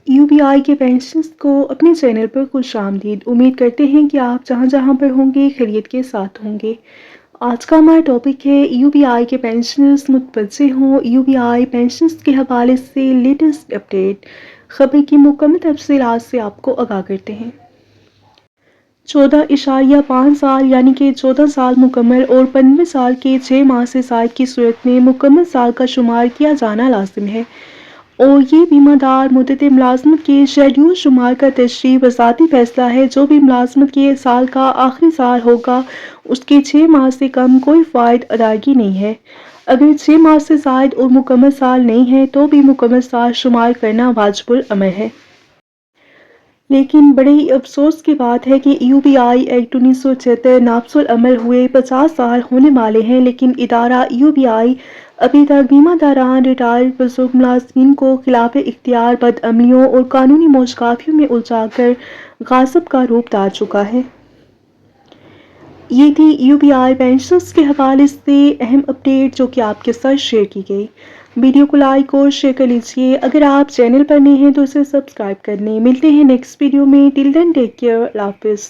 You be آئی کے pensions کو اپنے چینل پر خوش آمدید۔ امید کرتے ہیں کہ آپ جہاں جہاں پر ہوں گے خیریت کے ساتھ ہوں گے۔ آج کا ہمارا ٹاپک ہے یو بی آئی کے پینشنرز متوجہ ہوں۔ یو بی آئی پینشنز کے حوالے سے لیٹسٹ اپڈیٹ، خبر کی مکمل تفصیلات سے آپ کو آگاہ کرتے ہیں۔ 14.5 سال یعنی کہ 14 سال مکمل اور 15 سال کے 6 ماہ سے زائد کی صورت میں مکمل سال کا شمار کیا جانا لازم ہے، اور یہ بیمہ دار مدت ملازمت کے شیڈول شمار کا تشریحی و ذاتی فیصلہ ہے۔ جو بھی ملازمت کے سال کا آخری سال ہوگا اس کے 6 ماہ سے کم کوئی فوائد ادائیگی نہیں ہے۔ اگر 6 ماہ سے زائد اور مکمل سال نہیں ہے تو بھی مکمل سال شمار کرنا واجب العمل ہے۔ لیکن بڑے ہی افسوس کی بات ہے کہ یو بی آئی ایکٹ 1976 نافذ العمل ہوئے 50 سال ہونے والے ہیں، لیکن ادارہ یو بی آئی ابھی تک بیمہ داران، ریٹائرڈ بزرگ ملازمین کو خلاف اختیار بدعملیوں اور قانونی موشگافیوں میں الجھا کر غاصب کا روپ دھار چکا ہے۔ یہ تھی یو بی آئی پینشنرز کے حوالے سے اہم اپڈیٹ جو کہ آپ کے ساتھ شیئر کی گئی۔ ویڈیو کو لائک اور شیئر کر لیجیے۔ اگر آپ چینل پر نئے ہیں تو اسے سبسکرائب کر لیں۔ ملتے ہیں نیکسٹ ویڈیو میں۔ ٹل دین ٹیک کیئر۔ اللہ حافظ۔